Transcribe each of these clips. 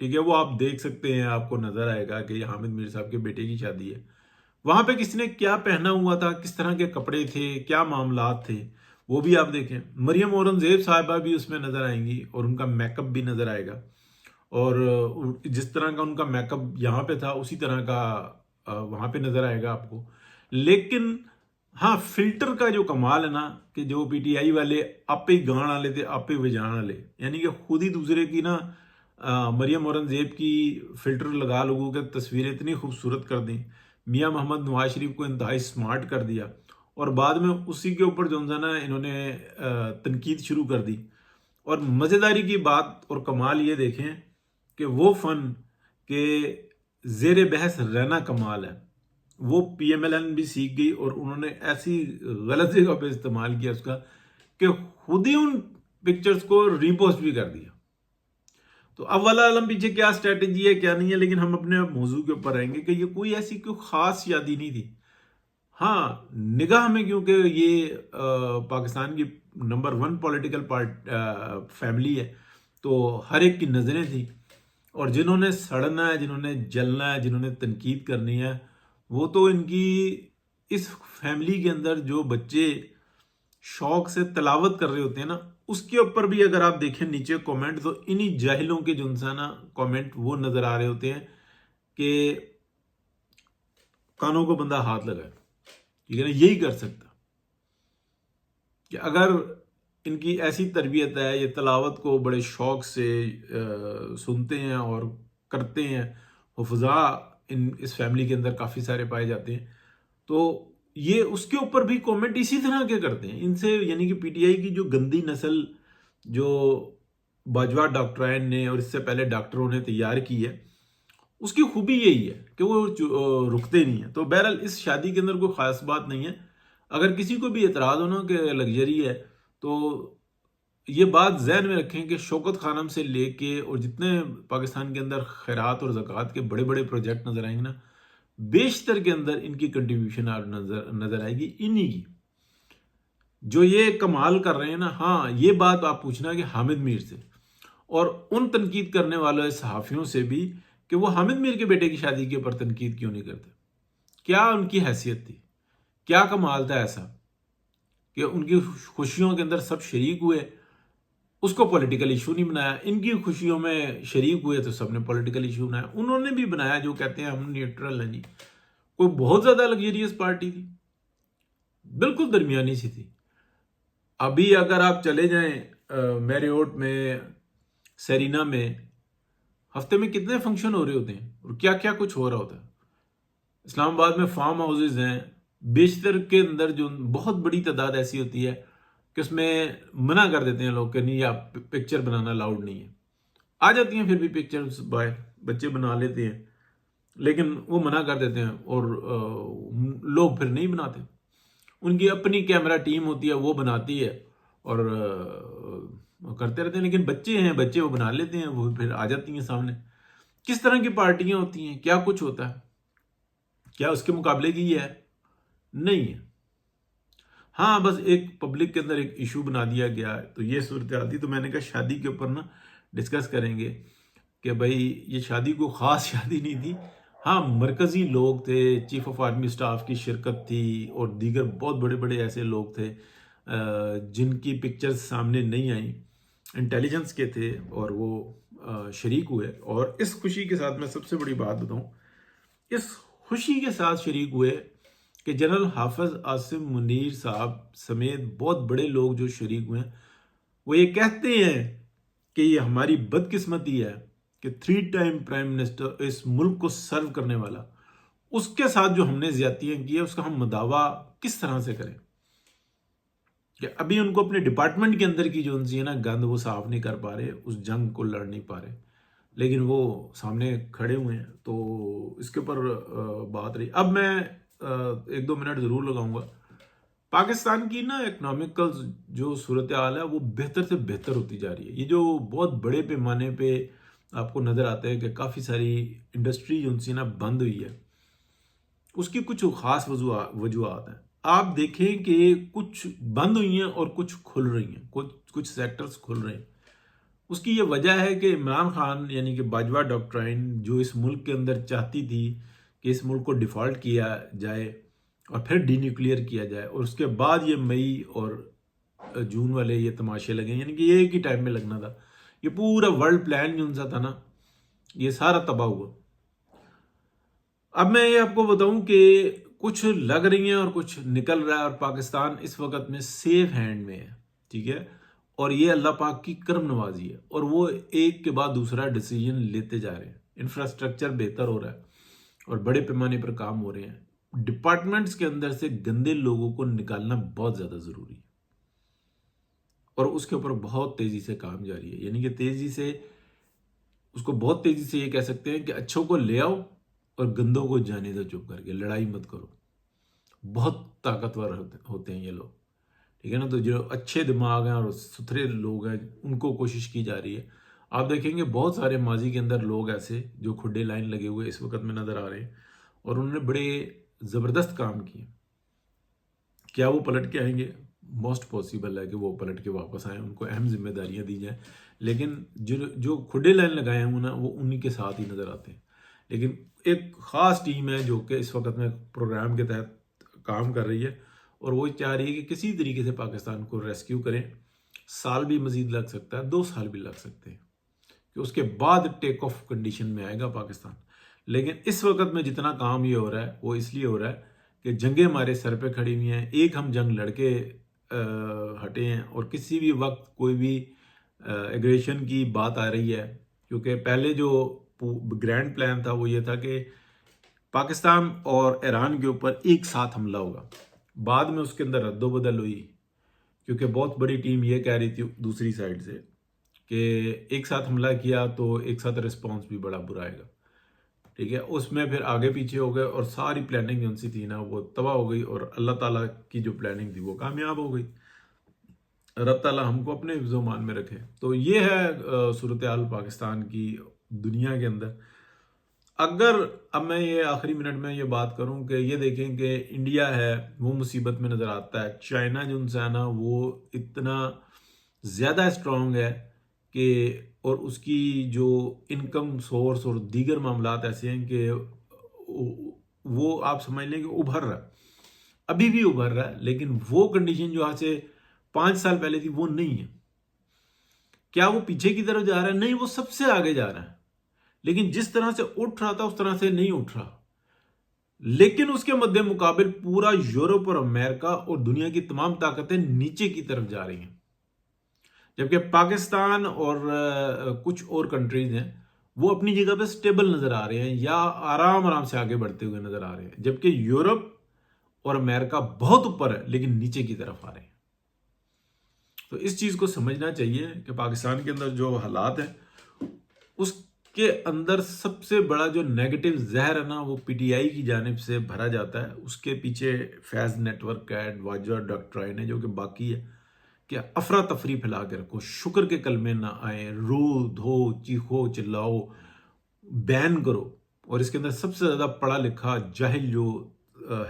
ٹھیک ہے، وہ آپ دیکھ سکتے ہیں، آپ کو نظر آئے گا کہ یہ حامد میر صاحب کے بیٹے کی شادی ہے. وہاں پہ کس نے کیا پہنا ہوا تھا، کس طرح کے کپڑے تھے، کیا معاملات تھے، وہ بھی آپ دیکھیں. مریم اورنگزیب صاحبہ بھی اس میں نظر آئیں گی اور ان کا میک اپ بھی نظر آئے گا. اور جس طرح کا ان کا میک اپ یہاں پہ تھا اسی طرح کا وہاں پہ نظر آئے گا آپ کو. لیکن ہاں، فلٹر کا جو کمال ہے نا، کہ جو پی ٹی آئی والے آپ ہی گان والے تھے، آپ ہی وجان والے، یعنی کہ خود ہی دوسرے کی نا مریم اورنگزیب کی فلٹر لگا لوگوں کے تصویریں اتنی خوبصورت کر دیں. میاں محمد نواز شریف کو انتہائی سمارٹ کر دیا، اور بعد میں اسی کے اوپر جو ہے نا انہوں نے تنقید شروع کر دی. اور مزیداری کی بات اور کمال یہ دیکھیں کہ وہ فن کہ زیر بحث رہنا کمال ہے، وہ پی ایم ایل این بھی سیکھ گئی، اور انہوں نے ایسی غلط جگہ پہ استعمال کیا اس کا کہ خود ہی ان پکچرز کو ریپوسٹ بھی کر دیا. تو اب والا عالم پیچھے کیا اسٹریٹجی ہے کیا نہیں ہے، لیکن ہم اپنے موضوع کے اوپر آئیں گے کہ یہ کوئی ایسی کوئی خاص شادی نہیں تھی. ہاں، نگاہ میں کیونکہ یہ پاکستان کی نمبر 1 پولیٹیکل فیملی ہے، تو ہر ایک کی نظریں تھیں، اور جنہوں نے سڑنا ہے، جنہوں نے جلنا ہے، جنہوں نے تنقید کرنی ہے، وہ تو ان کی اس فیملی کے اندر جو بچے شوق سے تلاوت کر رہے ہوتے ہیں نا، اس کے اوپر بھی اگر آپ دیکھیں نیچے کومنٹ، تو انہی جاہلوں کے جو نا کومنٹ وہ نظر آ رہے ہوتے ہیں کہ کانوں کو بندہ ہاتھ لگائے. ٹھیک ہے نا، یہی کر سکتا کہ اگر ان کی ایسی تربیت ہے، یہ تلاوت کو بڑے شوق سے سنتے ہیں اور کرتے ہیں. حفظاء اس فیملی کے اندر کافی سارے پائے جاتے ہیں، تو یہ اس کے اوپر بھی کومنٹ اسی طرح کے کرتے ہیں. ان سے یعنی کہ پی ٹی آئی کی جو گندی نسل جو باجوہ ڈاکٹرائن نے اور اس سے پہلے ڈاکٹروں نے تیار کی ہے، اس کی خوبی یہی ہے کہ وہ رکتے نہیں ہیں. تو بہرحال اس شادی کے اندر کوئی خاص بات نہیں ہے. اگر کسی کو بھی اعتراض ہونا کہ لگژری ہے، تو یہ بات ذہن میں رکھیں کہ شوکت خانم سے لے کے اور جتنے پاکستان کے اندر خیرات اور زکوٰۃ کے بڑے بڑے پروجیکٹ نظر آئیں گے نا، بیشتر کے اندر ان کی کنٹریبیوشن نظر آئے گی انہی کی، جو یہ کمال کر رہے ہیں نا. ہاں، یہ بات آپ پوچھنا کہ حامد میر سے اور ان تنقید کرنے والے صحافیوں سے بھی کہ وہ حامد میر کے بیٹے کی شادی کے اوپر تنقید کیوں نہیں کرتے. کیا ان کی حیثیت تھی، کیا کمال تھا ایسا کہ ان کی خوشیوں کے اندر سب شریک ہوئے، اس کو پولیٹیکل ایشو نہیں بنایا. ان کی خوشیوں میں شریک ہوئے تو سب نے پولیٹیکل ایشو بنایا. انہوں نے بھی بنایا جو کہتے ہیں ہم نیوٹرل ہیں. جی، کوئی بہت زیادہ لگژریس پارٹی تھی؟ بالکل درمیانی سی تھی. ابھی اگر آپ چلے جائیں میریوٹ میں، سیرینا میں، ہفتے میں کتنے فنکشن ہو رہے ہوتے ہیں اور کیا کیا کچھ ہو رہا ہوتا ہے. اسلام آباد میں فارم ہاؤسز ہیں، بیشتر کے اندر جو بہت بڑی تعداد ایسی ہوتی ہے کہ اس میں منع کر دیتے ہیں لوگ کہ نہیں، آپ پکچر بنانا الاؤڈ نہیں ہے. آ جاتی ہیں پھر بھی پکچرز، بچے بنا لیتے ہیں، لیکن وہ منع کر دیتے ہیں اور لوگ پھر نہیں بناتے. ان کی اپنی کیمرہ ٹیم ہوتی ہے، وہ بناتی ہے اور کرتے رہتے ہیں. لیکن بچے ہیں، بچے وہ بنا لیتے ہیں، وہ پھر آ جاتی ہیں سامنے. کس طرح کی پارٹیاں ہوتی ہیں، کیا کچھ ہوتا ہے، کیا اس کے مقابلے کی یہ ہے؟ نہیں ہے. ہاں، بس ایک پبلک کے اندر ایک ایشو بنا دیا گیا ہے، تو یہ صورتحال تھی. تو میں نے کہا شادی کے اوپر نا ڈسکس کریں گے کہ بھائی یہ شادی کو خاص شادی نہیں تھی. ہاں، مرکزی لوگ تھے، چیف آف آرمی سٹاف کی شرکت تھی اور دیگر بہت بڑے بڑے ایسے لوگ تھے جن کی پکچرز سامنے نہیں آئیں، انٹیلیجنس کے تھے، اور وہ شریک ہوئے. اور اس خوشی کے ساتھ میں سب سے بڑی بات بتاؤں، اس خوشی کے ساتھ شریک ہوئے کہ جنرل حافظ عاصم منیر صاحب سمیت بہت بڑے لوگ جو شریک ہوئے ہیں، وہ یہ کہتے ہیں کہ یہ ہماری بدقسمتی ہے کہ 3 ٹائم پرائم منسٹر اس ملک کو سرو کرنے والا، اس کے ساتھ جو ہم نے زیادتیاں کی ہے اس کا ہم مداوع کس طرح سے کریں. کہ ابھی ان کو اپنے ڈپارٹمنٹ کے اندر کی جو ان سے نا گند وہ صاف نہیں کر پا رہے، اس جنگ کو لڑ نہیں پا رہے، لیکن وہ سامنے کھڑے ہوئے ہیں. تو اس کے اوپر بات رہی. اب میں 1-2 منٹ ضرور لگاؤں گا. پاکستان کی نا اکنامیکل جو صورتحال ہے وہ بہتر سے بہتر ہوتی جا رہی ہے. یہ جو بہت بڑے پیمانے پہ آپ کو نظر آتا ہے کہ کافی ساری انڈسٹری جو ان سے نا بند ہوئی ہے، اس کی کچھ خاص وجوہات ہیں. آپ دیکھیں کہ کچھ بند ہوئی ہیں اور کچھ کھل رہی ہیں، کچھ سیکٹرز کھل رہے ہیں. اس کی یہ وجہ ہے کہ عمران خان یعنی کہ باجوہ ڈاکٹرائن جو اس ملک کے اندر چاہتی تھی کہ اس ملک کو ڈیفالٹ کیا جائے اور پھر ڈی نیوکلیئر کیا جائے، اور اس کے بعد یہ مئی اور جون والے یہ تماشے لگے، یعنی کہ یہ ایک ہی ٹائم میں لگنا تھا، یہ پورا ورلڈ پلان جو ان سا تھا نا، یہ سارا تباہ ہوا۔ اب میں یہ آپ کو بتاؤں کہ کچھ لگ رہی ہیں اور کچھ نکل رہا ہے، اور پاکستان اس وقت میں سیف ہینڈ میں ہے، ٹھیک ہے، اور یہ اللہ پاک کی کرم نوازی ہے، اور وہ ایک کے بعد دوسرا ڈیسیجن لیتے جا رہے ہیں، انفراسٹرکچر بہتر ہو رہا ہے اور بڑے پیمانے پر کام ہو رہے ہیں۔ ڈپارٹمنٹس کے اندر سے گندے لوگوں کو نکالنا بہت زیادہ ضروری ہے، اور اس کے اوپر بہت تیزی سے کام جاری ہے، یعنی کہ تیزی سے، اس کو بہت تیزی سے یہ کہہ سکتے ہیں کہ اچھوں کو لے آؤ اور گندوں کو جانے دو، چپ کر کے لڑائی مت کرو۔ بہت طاقتور ہوتے ہیں یہ لوگ، ٹھیک ہے نا، تو جو اچھے دماغ ہیں اور ستھرے لوگ ہیں ان کو کوشش کی جا رہی ہے۔ آپ دیکھیں گے بہت سارے ماضی کے اندر لوگ ایسے جو کھڈے لائن لگے ہوئے اس وقت میں نظر آ رہے ہیں، اور انہوں نے بڑے زبردست کام کیے۔ کیا وہ پلٹ کے آئیں گے؟ موسٹ پاسبل ہے کہ وہ پلٹ کے واپس آئیں، ان کو اہم ذمہ داریاں دی جائیں، لیکن جو کھڈے لائن لگائے ہیں نا وہ انہی کے ساتھ ہی نظر آتے ہیں۔ لیکن ایک خاص ٹیم ہے جو کہ اس وقت میں پروگرام کے تحت کام کر رہی ہے، اور وہ چاہ رہی ہے کہ کسی طریقے سے پاکستان کو ریسکیو کریں۔ سال بھی مزید لگ سکتا ہے، 2 سال بھی لگ سکتے ہیں، کہ اس کے بعد ٹیک آف کنڈیشن میں آئے گا پاکستان۔ لیکن اس وقت میں جتنا کام یہ ہو رہا ہے وہ اس لیے ہو رہا ہے کہ جنگیں ہمارے سر پہ کھڑی ہوئی ہیں، ایک ہم جنگ لڑ کے ہٹے ہیں، اور کسی بھی وقت کوئی بھی ایگریشن کی بات آ رہی ہے، کیونکہ پہلے جو گرینڈ پلان تھا وہ یہ تھا کہ پاکستان اور ایران کے اوپر ایک ساتھ حملہ ہوگا۔ بعد میں اس کے اندر رد و بدل ہوئی، کیونکہ بہت بڑی ٹیم یہ کہہ رہی تھی دوسری سائڈ سے کہ ایک ساتھ حملہ کیا تو ایک ساتھ رسپانس بھی بڑا برا آئے گا، ٹھیک ہے۔ اس میں پھر آگے پیچھے ہو گئے، اور ساری پلاننگ جو ان سی تھی نا وہ تباہ ہو گئی، اور اللہ تعالیٰ کی جو پلاننگ تھی وہ کامیاب ہو گئی۔ رب تعالیٰ ہم کو اپنے حفظ و امان میں رکھے۔ تو یہ ہے صورتحال پاکستان کی دنیا کے اندر۔ اگر اب میں یہ آخری منٹ میں یہ بات کروں کہ یہ دیکھیں کہ انڈیا ہے وہ مصیبت میں نظر آتا ہے، چائنا جو ان سے ہے نا وہ اتنا زیادہ اسٹرانگ ہے کہ، اور اس کی جو انکم سورس اور دیگر معاملات ایسے ہیں کہ وہ آپ سمجھ لیں کہ ابھر رہا ہے، ابھی بھی ابھر رہا ہے، لیکن وہ کنڈیشن جو آج سے 5 سال پہلے تھی وہ نہیں ہے۔ کیا وہ پیچھے کی طرف جا رہا ہے؟ نہیں، وہ سب سے آگے جا رہا ہے، لیکن جس طرح سے اٹھ رہا تھا اس طرح سے نہیں اٹھ رہا۔ لیکن اس کے مد مقابل پورا یورپ اور امریکہ اور دنیا کی تمام طاقتیں نیچے کی طرف جا رہی ہیں، جبکہ پاکستان اور کچھ اور کنٹریز ہیں وہ اپنی جگہ پہ سٹیبل نظر آ رہے ہیں یا آرام سے آگے بڑھتے ہوئے نظر آ رہے ہیں، جبکہ یورپ اور امریکہ بہت اوپر ہے لیکن نیچے کی طرف آ رہے ہیں۔ تو اس چیز کو سمجھنا چاہیے کہ پاکستان کے اندر جو حالات ہیں اس کے اندر سب سے بڑا جو نیگیٹو زہر ہے نا وہ پی ٹی آئی کی جانب سے بھرا جاتا ہے۔ اس کے پیچھے فیض نیٹ ورک ہے، باجوہ ڈاکٹرائن ہے، جو کہ باقی ہے کہ افراتفری پھیلا کے رکھو، شکر کے کلمے نہ آئیں، رو دھو چیخو چلاؤ، بین کرو، اور اس کے اندر سب سے زیادہ پڑھا لکھا جاہل جو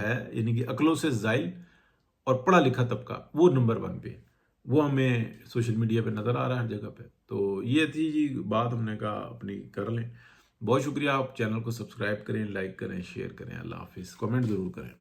ہے، یعنی کہ عقلوں سے زائل اور پڑھا لکھا طبقہ، وہ نمبر 1 پہ، وہ ہمیں سوشل میڈیا پہ نظر آ رہا ہے ہر جگہ پہ۔ تو یہ تھی جی بات، ہم نے کہا اپنی کر لیں۔ بہت شکریہ، آپ چینل کو سبسکرائب کریں، لائک کریں، شیئر کریں۔ اللہ حافظ، کمنٹ ضرور کریں۔